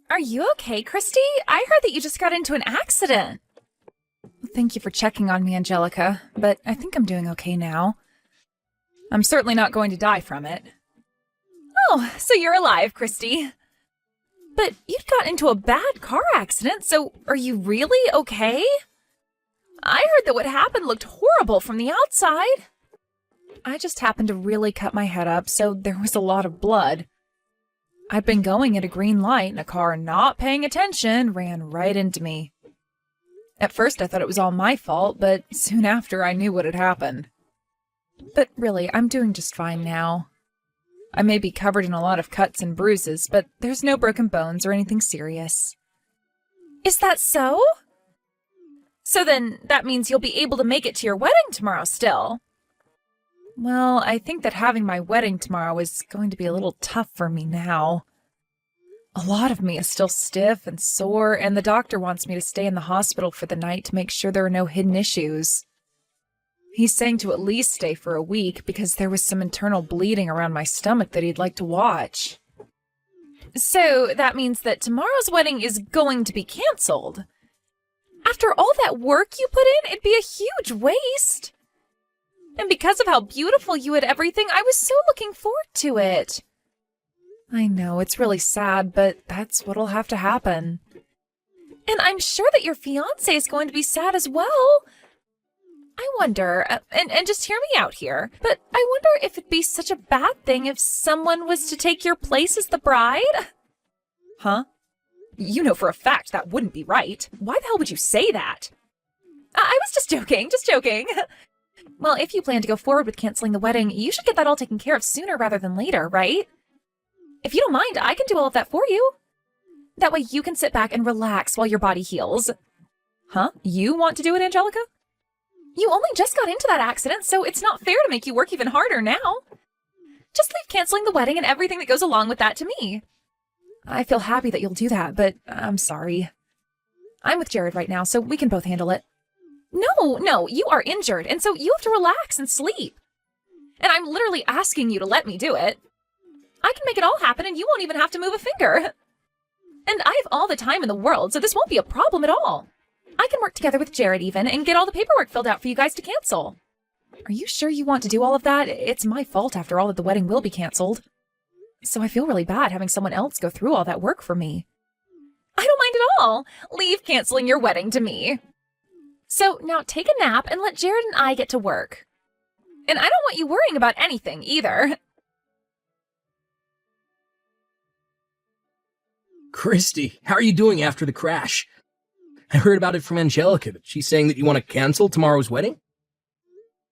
Are you okay, Christy? I heard that you just got into an accident. Thank you for checking on me, Angelica, but I think I'm doing okay now. I'm certainly not going to die from it. Oh, so you're alive, Christy. But you'd got into a bad car accident, so are you really okay? I heard that what happened looked horrible from the outside. I just happened to really cut my head up, so there was a lot of blood. I'd been going at a green light, and a car not paying attention ran right into me. At first I thought it was all my fault, but soon after I knew what had happened. But really, I'm doing just fine now. I may be covered in a lot of cuts and bruises, but there's no broken bones or anything serious. Is that so? So then, that means you'll be able to make it to your wedding tomorrow still. Well, I think that having my wedding tomorrow is going to be a little tough for me now. A lot of me is still stiff and sore, and the doctor wants me to stay in the hospital for the night to make sure there are no hidden issues. He's saying to at least stay for a week because there was some internal bleeding around my stomach that he'd like to watch. So that means that tomorrow's wedding is going to be canceled. After all that work you put in, it'd be a huge waste. And because of how beautiful you had everything, I was so looking forward to it. I know, it's really sad, but that's what'll have to happen. And I'm sure that your fiancé is going to be sad as well. I wonder, and just hear me out here, but I wonder if it'd be such a bad thing if someone was to take your place as the bride? Huh? You know for a fact that wouldn't be right. Why the hell would you say that? I was just joking. Well, if you plan to go forward with canceling the wedding, you should get that all taken care of sooner rather than later, right? If you don't mind, I can do all of that for you. That way you can sit back and relax while your body heals. Huh? You want to do it, Angelica? You only just got into that accident, so it's not fair to make you work even harder now. Just leave canceling the wedding and everything that goes along with that to me. I feel happy that you'll do that, but I'm sorry. I'm with Jared right now, so we can both handle it. No, you are injured, and so you have to relax and sleep. And I'm literally asking you to let me do it. I can make it all happen, and you won't even have to move a finger. And I have all the time in the world, so this won't be a problem at all. I can work together with Jared even and get all the paperwork filled out for you guys to cancel. Are you sure you want to do all of that? It's my fault after all that the wedding will be canceled. So I feel really bad having someone else go through all that work for me. I don't mind at all. Leave canceling your wedding to me. So now take a nap and let Jared and I get to work. And I don't want you worrying about anything either. Christy, how are you doing after the crash? I heard about it from Angelica, but she's saying that you want to cancel tomorrow's wedding?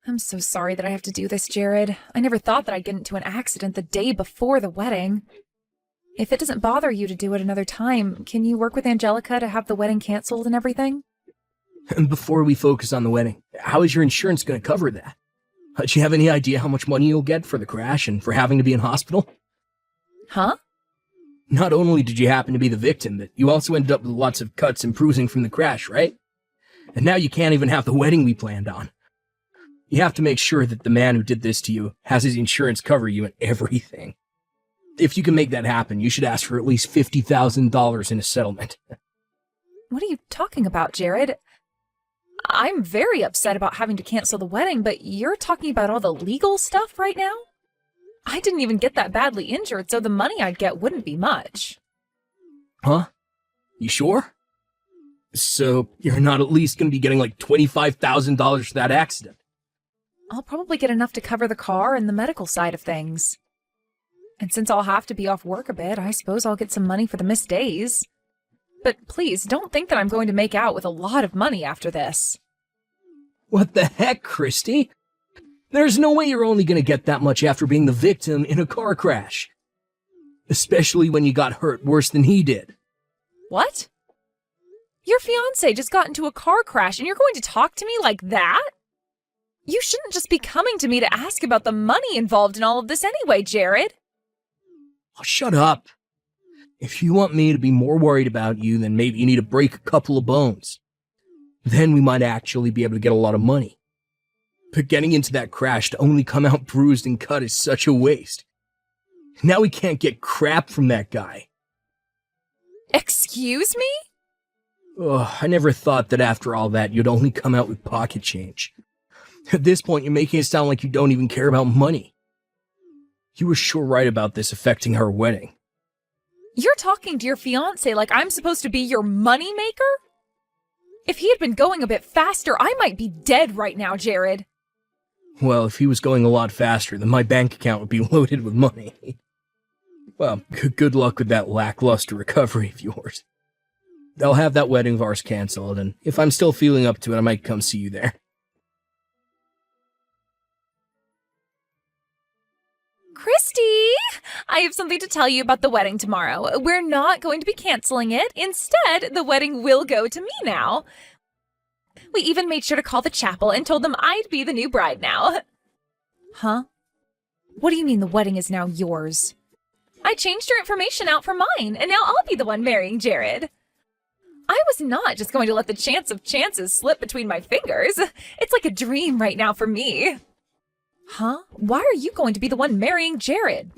I'm so sorry that I have to do this, Jared. I never thought that I'd get into an accident the day before the wedding. If it doesn't bother you to do it another time, can you work with Angelica to have the wedding canceled and everything? And before we focus on the wedding, how is your insurance going to cover that? Do you have any idea how much money you'll get for the crash and for having to be in hospital? Huh? Not only did you happen to be the victim, but you also ended up with lots of cuts and bruising from the crash, right? And now you can't even have the wedding we planned on. You have to make sure that the man who did this to you has his insurance cover you and everything. If you can make that happen, you should ask for at least $50,000 in a settlement. What are you talking about, Jared? I'm very upset about having to cancel the wedding, but you're talking about all the legal stuff right now? I didn't even get that badly injured, so the money I'd get wouldn't be much. Huh? You sure? So you're not at least going to be getting like $25,000 for that accident? I'll probably get enough to cover the car and the medical side of things. And since I'll have to be off work a bit, I suppose I'll get some money for the missed days. But please, don't think that I'm going to make out with a lot of money after this. What the heck, Christy? There's no way you're only going to get that much after being the victim in a car crash. Especially when you got hurt worse than he did. What? Your fiancé just got into a car crash and you're going to talk to me like that? You shouldn't just be coming to me to ask about the money involved in all of this anyway, Jared. Oh, shut up. If you want me to be more worried about you, then maybe you need to break a couple of bones. Then we might actually be able to get a lot of money. But getting into that crash to only come out bruised and cut is such a waste. Now we can't get crap from that guy. Excuse me? Ugh, I never thought that after all that you'd only come out with pocket change. At this point, you're making it sound like you don't even care about money. You were sure right about this affecting our wedding. You're talking to your fiancé like I'm supposed to be your moneymaker? If he had been going a bit faster, I might be dead right now, Jared. Well, if he was going a lot faster, then my bank account would be loaded with money. Well, good luck with that lackluster recovery of yours. I'll have that wedding of ours canceled, and if I'm still feeling up to it, I might come see you there. Christy! I have something to tell you about the wedding tomorrow. We're not going to be canceling it. Instead, the wedding will go to me now. We even made sure to call the chapel and told them I'd be the new bride now. Huh? What do you mean the wedding is now yours? I changed your information out for mine, and now I'll be the one marrying Jared. I was not just going to let the chance of chances slip between my fingers. It's like a dream right now for me. Huh? Why are you going to be the one marrying Jared?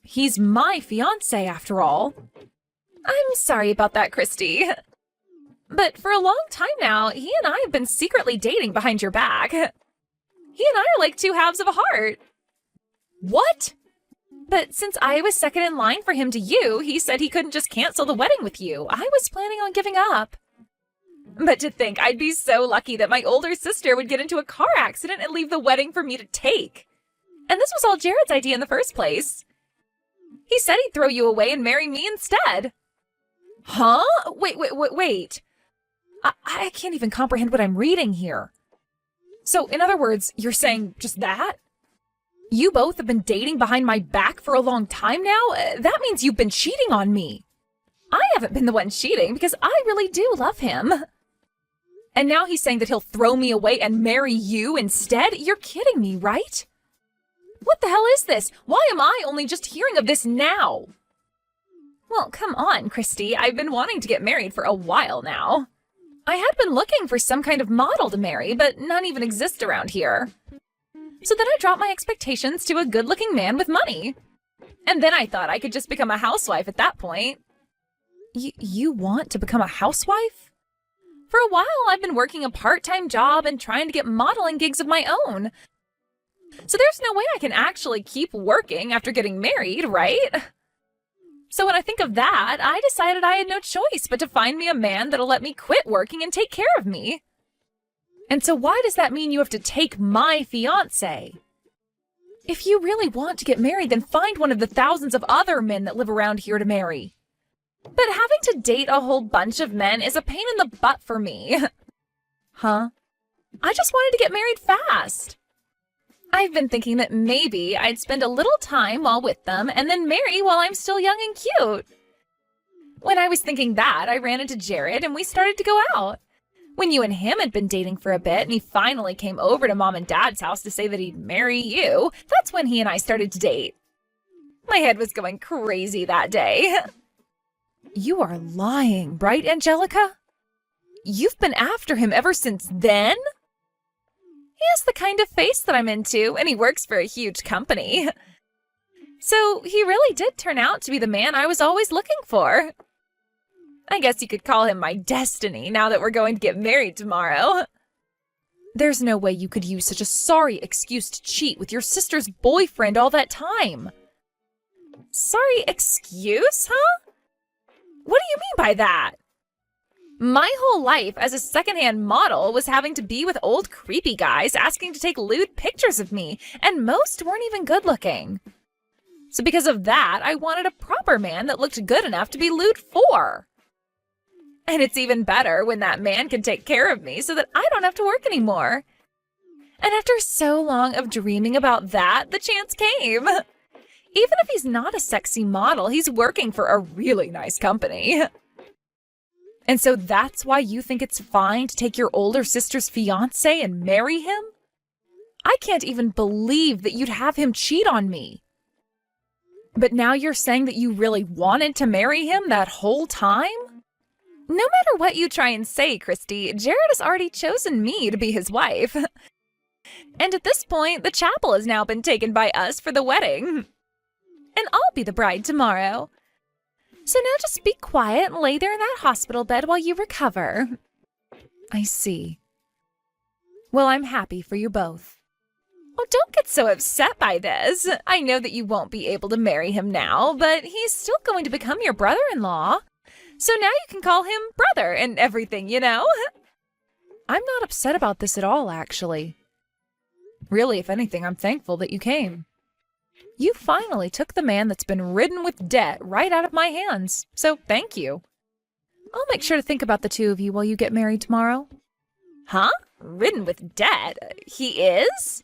He's my fiancé, after all. I'm sorry about that, Christy. But for a long time now, he and I have been secretly dating behind your back. He and I are like two halves of a heart. What? But since I was second in line for him to you, he said he couldn't just cancel the wedding with you. I was planning on giving up. But to think I'd be so lucky that my older sister would get into a car accident and leave the wedding for me to take. And this was all Jared's idea in the first place. He said he'd throw you away and marry me instead. Huh? Wait. I can't even comprehend what I'm reading here. So, in other words, you're saying just that? You both have been dating behind my back for a long time now? That means you've been cheating on me. I haven't been the one cheating because I really do love him. And now he's saying that he'll throw me away and marry you instead? You're kidding me, right? What the hell is this? Why am I only just hearing of this now? Well, come on, Christy. I've been wanting to get married for a while now. I had been looking for some kind of model to marry, but none even exist around here. So then I dropped my expectations to a good-looking man with money. And then I thought I could just become a housewife at that point. You want to become a housewife? For a while, I've been working a part-time job and trying to get modeling gigs of my own. So there's no way I can actually keep working after getting married, right? So when I think of that, I decided I had no choice but to find me a man that'll let me quit working and take care of me. And so why does that mean you have to take my fiancé? If you really want to get married, then find one of the thousands of other men that live around here to marry. But having to date a whole bunch of men is a pain in the butt for me. Huh? I just wanted to get married fast. I've been thinking that maybe I'd spend a little time while with them and then marry while I'm still young and cute. When I was thinking that, I ran into Jared and we started to go out. When you and him had been dating for a bit and he finally came over to Mom and Dad's house to say that he'd marry you, that's when he and I started to date. My head was going crazy that day. You are lying, right, Angelica? You've been after him ever since then? He has the kind of face that I'm into, and he works for a huge company. So he really did turn out to be the man I was always looking for. I guess you could call him my destiny now that we're going to get married tomorrow. There's no way you could use such a sorry excuse to cheat with your sister's boyfriend all that time. Sorry excuse, huh? What do you mean by that? My whole life as a secondhand model was having to be with old creepy guys asking to take lewd pictures of me, and most weren't even good looking. So because of that, I wanted a proper man that looked good enough to be lewd for. And it's even better when that man can take care of me so that I don't have to work anymore. And after so long of dreaming about that, the chance came. Even if he's not a sexy model, he's working for a really nice company. And so that's why you think it's fine to take your older sister's fiancé and marry him? I can't even believe that you'd have him cheat on me. But now you're saying that you really wanted to marry him that whole time? No matter what you try and say, Christy, Jared has already chosen me to be his wife. And at this point, the chapel has now been taken by us for the wedding. And I'll be the bride tomorrow. So now just be quiet and lay there in that hospital bed while you recover. I see. Well, I'm happy for you both. Oh, don't get so upset by this. I know that you won't be able to marry him now, but he's still going to become your brother-in-law. So now you can call him brother and everything, you know? I'm not upset about this at all, actually. Really, if anything, I'm thankful that you came. You finally took the man that's been ridden with debt right out of my hands, so thank you. I'll make sure to think about the two of you while you get married tomorrow. Huh? Ridden with debt? He is?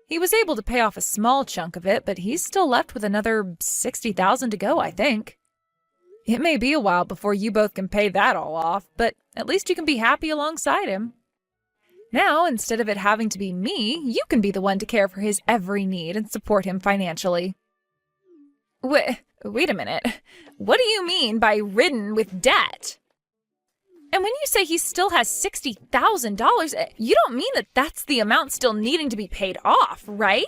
He was able to pay off a small chunk of it, but he's still left with another $60,000 to go, I think. It may be a while before you both can pay that all off, but at least you can be happy alongside him. Now, instead of it having to be me, you can be the one to care for his every need and support him financially. Wait a minute. What do you mean by ridden with debt? And when you say he still has $60,000, you don't mean that that's the amount still needing to be paid off, right?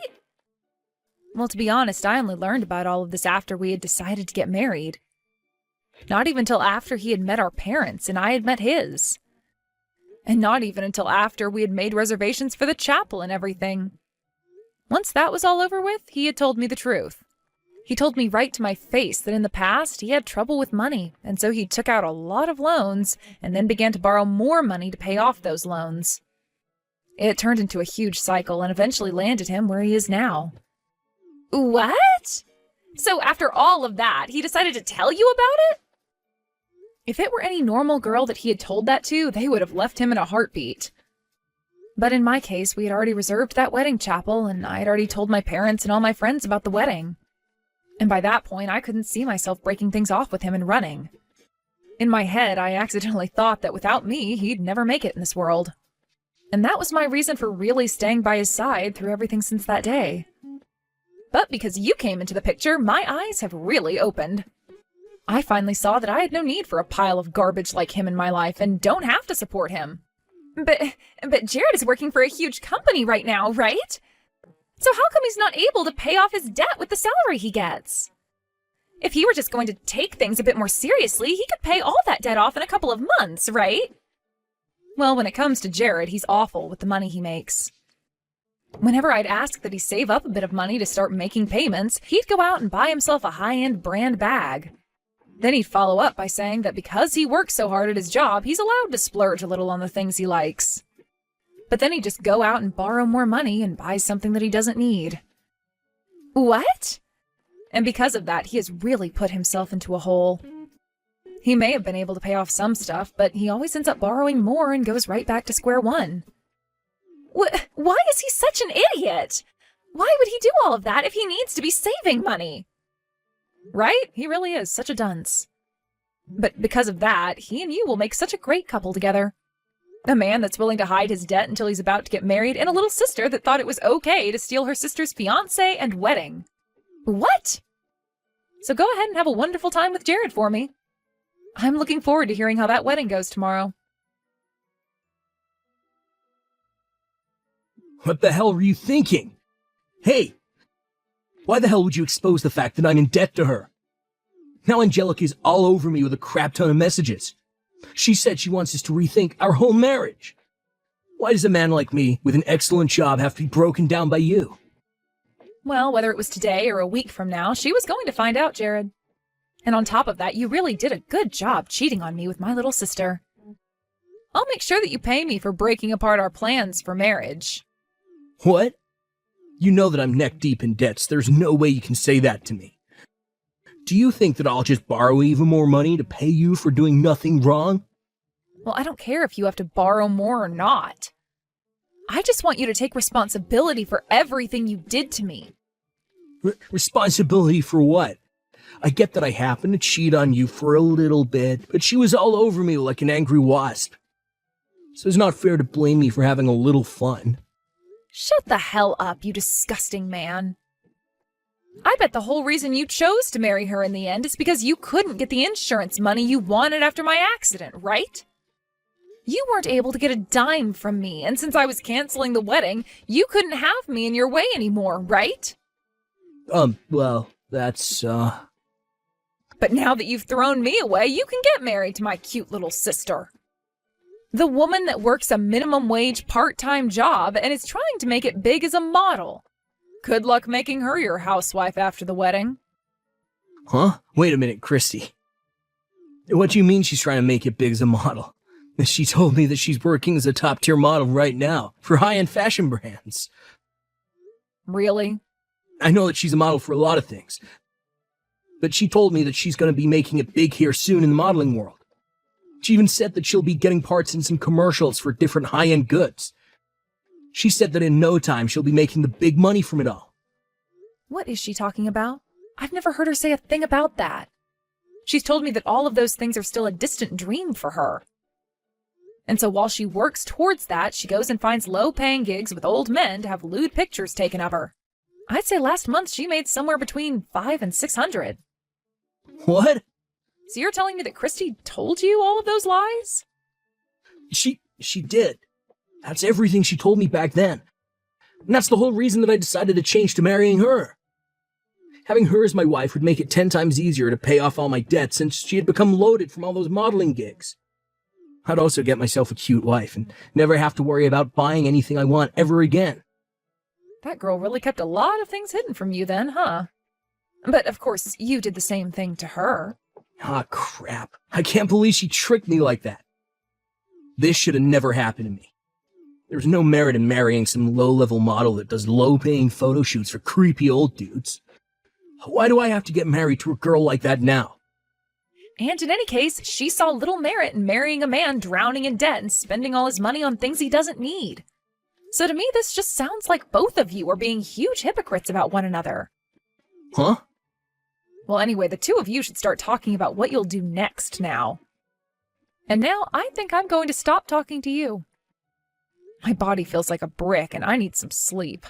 Well, to be honest, I only learned about all of this after we had decided to get married. Not even till after he had met our parents and I had met his. And not even until after we had made reservations for the chapel and everything. Once that was all over with, he had told me the truth. He told me right to my face that in the past he had trouble with money, and so he took out a lot of loans and then began to borrow more money to pay off those loans. It turned into a huge cycle and eventually landed him where he is now. What? So after all of that, he decided to tell you about it? If it were any normal girl that he had told that to, they would have left him in a heartbeat. But in my case, we had already reserved that wedding chapel, and I had already told my parents and all my friends about the wedding. And by that point, I couldn't see myself breaking things off with him and running. In my head, I accidentally thought that without me, he'd never make it in this world. And that was my reason for really staying by his side through everything since that day. But because you came into the picture, my eyes have really opened. I finally saw that I had no need for a pile of garbage like him in my life and don't have to support him. But Jared is working for a huge company right now, right? So how come he's not able to pay off his debt with the salary he gets? If he were just going to take things a bit more seriously, he could pay all that debt off in a couple of months, right? Well, when it comes to Jared, he's awful with the money he makes. Whenever I'd ask that he save up a bit of money to start making payments, he'd go out and buy himself a high-end brand bag. Then he'd follow up by saying that because he works so hard at his job, he's allowed to splurge a little on the things he likes. But then he'd just go out and borrow more money and buy something that he doesn't need. What? And because of that, he has really put himself into a hole. He may have been able to pay off some stuff, but he always ends up borrowing more and goes right back to square one. Why is he such an idiot? Why would he do all of that if he needs to be saving money? Right? He really is such a dunce. But because of that, he and you will make such a great couple together. A man that's willing to hide his debt until he's about to get married, and a little sister that thought it was okay to steal her sister's fiancé and wedding. What? So go ahead and have a wonderful time with Jared for me. I'm looking forward to hearing how that wedding goes tomorrow. What the hell were you thinking? Hey! Why the hell would you expose the fact that I'm in debt to her? Now Angelica's all over me with a crap ton of messages. She said she wants us to rethink our whole marriage. Why does a man like me, with an excellent job, have to be broken down by you? Well, whether it was today or a week from now, she was going to find out, Jared. And on top of that, you really did a good job cheating on me with my little sister. I'll make sure that you pay me for breaking apart our plans for marriage. What? You know that I'm neck deep in debts. There's no way you can say that to me. Do you think that I'll just borrow even more money to pay you for doing nothing wrong? Well, I don't care if you have to borrow more or not. I just want you to take responsibility for everything you did to me. Responsibility for what? I get that I happened to cheat on you for a little bit, but she was all over me like an angry wasp. So it's not fair to blame me for having a little fun. Shut the hell up, you disgusting man. I bet the whole reason you chose to marry her in the end is because you couldn't get the insurance money you wanted after my accident, right? You weren't able to get a dime from me, and since I was canceling the wedding, you couldn't have me in your way anymore, right? Well, that's, But now that you've thrown me away, you can get married to my cute little sister. The woman that works a minimum wage part-time job and is trying to make it big as a model. Good luck making her your housewife after the wedding. Huh? Wait a minute, Christy. What do you mean she's trying to make it big as a model? She told me that she's working as a top-tier model right now for high-end fashion brands. Really? I know that she's a model for a lot of things, but she told me that she's going to be making it big here soon in the modeling world. She even said that she'll be getting parts in some commercials for different high-end goods. She said that in no time she'll be making the big money from it all. What is she talking about? I've never heard her say a thing about that. She's told me that all of those things are still a distant dream for her. And so while she works towards that, she goes and finds low-paying gigs with old men to have lewd pictures taken of her. I'd say last month she made somewhere between $500 and $600. What? So you're telling me that Christy told you all of those lies? She did. That's everything she told me back then. And that's the whole reason that I decided to change to marrying her. Having her as my wife would make it 10 times easier to pay off all my debts since she had become loaded from all those modeling gigs. I'd also get myself a cute wife and never have to worry about buying anything I want ever again. That girl really kept a lot of things hidden from you then, huh? But of course, you did the same thing to her. Ah, crap. I can't believe she tricked me like that. This should have never happened to me. There's no merit in marrying some low-level model that does low-paying photo shoots for creepy old dudes. Why do I have to get married to a girl like that now? And in any case, she saw little merit in marrying a man drowning in debt and spending all his money on things he doesn't need. So to me, this just sounds like both of you are being huge hypocrites about one another. Huh? Well, anyway, the two of you should start talking about what you'll do next now. And now I think I'm going to stop talking to you. My body feels like a brick and I need some sleep.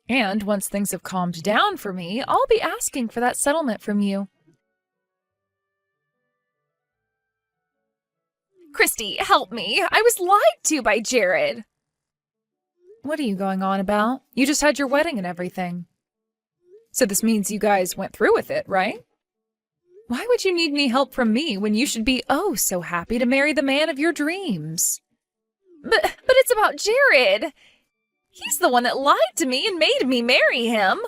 And once things have calmed down for me, I'll be asking for that settlement from you. Christy, help me. I was lied to by Jared. What are you going on about? You just had your wedding and everything. So this means you guys went through with it, right? Why would you need any help from me when you should be oh so happy to marry the man of your dreams? But it's about Jared. He's the one that lied to me and made me marry him.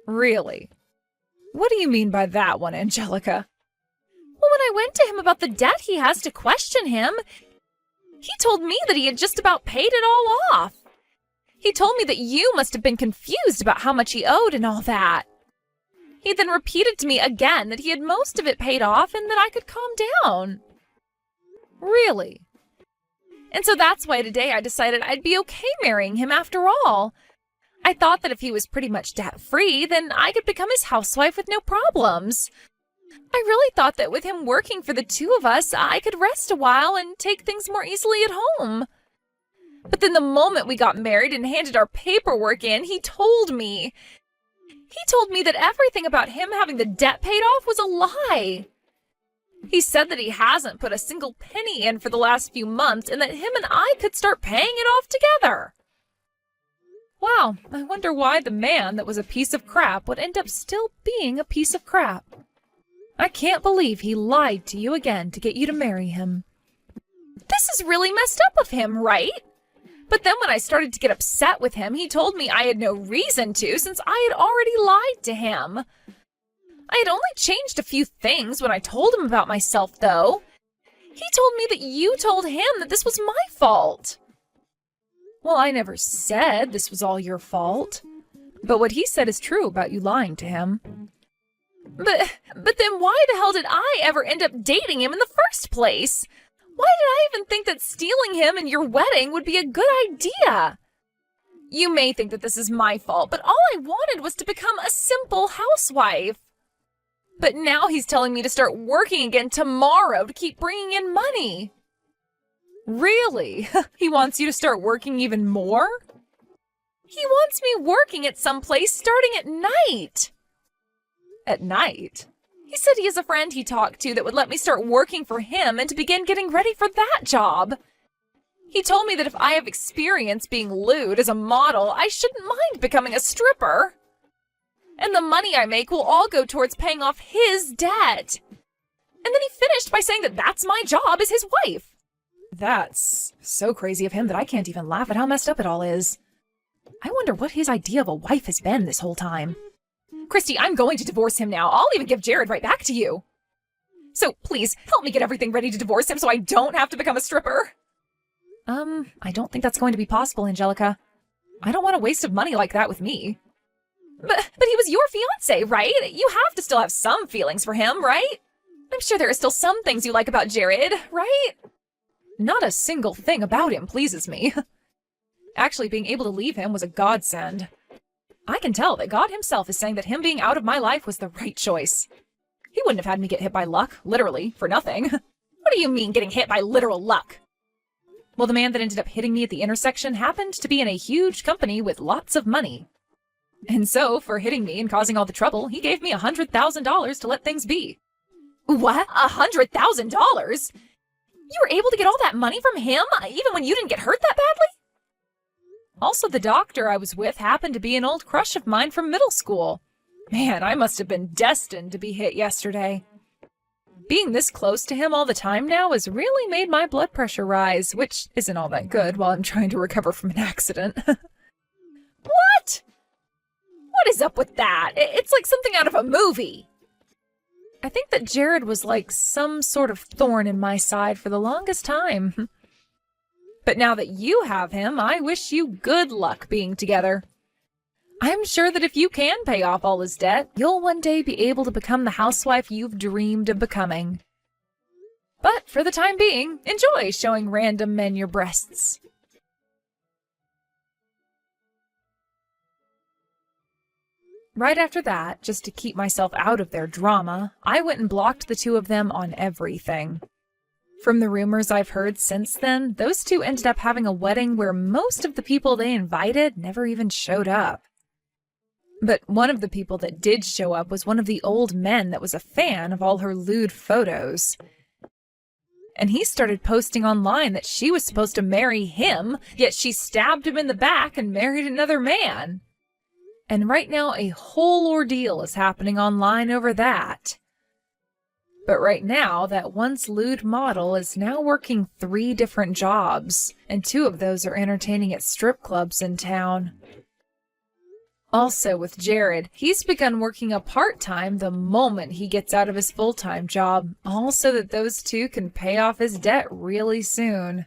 Really? What do you mean by that one, Angelica? Well, when I went to him about the debt he has to question him, he told me that he had just about paid it all off. He told me that you must have been confused about how much he owed and all that. He then repeated to me again that he had most of it paid off and that I could calm down. Really? And so that's why today I decided I'd be okay marrying him after all. I thought that if he was pretty much debt-free, then I could become his housewife with no problems. I really thought that with him working for the two of us, I could rest a while and take things more easily at home. But then the moment we got married and handed our paperwork in, he told me that everything about him having the debt paid off was a lie. He said that he hasn't put a single penny in for the last few months and that him and I could start paying it off together. Wow, I wonder why the man that was a piece of crap would end up still being a piece of crap. I can't believe he lied to you again to get you to marry him. This is really messed up of him, right? But then when I started to get upset with him, he told me I had no reason to since I had already lied to him. I had only changed a few things when I told him about myself, though. He told me that you told him that this was my fault. Well, I never said this was all your fault. But what he said is true about you lying to him. But then why the hell did I ever end up dating him in the first place? Why did I even think that stealing him and your wedding would be a good idea? You may think that this is my fault, but all I wanted was to become a simple housewife. But now he's telling me to start working again tomorrow to keep bringing in money. Really? He wants you to start working even more? He wants me working at some place starting at night. At night? He said he has a friend he talked to that would let me start working for him and to begin getting ready for that job. He told me that if I have experience being lewd as a model, I shouldn't mind becoming a stripper. And the money I make will all go towards paying off his debt. And then he finished by saying that that's my job as his wife. That's so crazy of him that I can't even laugh at how messed up it all is. I wonder what his idea of a wife has been this whole time. Christy, I'm going to divorce him now. I'll even give Jared right back to you. So please, help me get everything ready to divorce him so I don't have to become a stripper. I don't think that's going to be possible, Angelica. I don't want a waste of money like that with me. But he was your fiancé, right? You have to still have some feelings for him, right? I'm sure there are still some things you like about Jared, right? Not a single thing about him pleases me. Actually, being able to leave him was a godsend. I can tell that God himself is saying that him being out of my life was the right choice. He wouldn't have had me get hit by luck, literally, for nothing. What do you mean, getting hit by literal luck? Well, the man that ended up hitting me at the intersection happened to be in a huge company with lots of money. And so, for hitting me and causing all the trouble, he gave me $100,000 to let things be. What? $100,000? You were able to get all that money from him, even when you didn't get hurt that badly? Also, the doctor I was with happened to be an old crush of mine from middle school. Man, I must have been destined to be hit yesterday. Being this close to him all the time now has really made my blood pressure rise, which isn't all that good while I'm trying to recover from an accident. What? What is up with that? It's like something out of a movie. I think that Jared was like some sort of thorn in my side for the longest time. But now that you have him, I wish you good luck being together. I'm sure that if you can pay off all his debt, you'll one day be able to become the housewife you've dreamed of becoming. But for the time being, enjoy showing random men your breasts. Right after that, just to keep myself out of their drama, I went and blocked the two of them on everything. From the rumors I've heard since then, those two ended up having a wedding where most of the people they invited never even showed up. But one of the people that did show up was one of the old men that was a fan of all her lewd photos. And he started posting online that she was supposed to marry him, yet she stabbed him in the back and married another man. And right now, a whole ordeal is happening online over that. But right now, that once lewd model is now working 3 different jobs, and 2 of those are entertaining at strip clubs in town. Also with Jared, he's begun working a part-time the moment he gets out of his full-time job, all so that those 2 can pay off his debt really soon.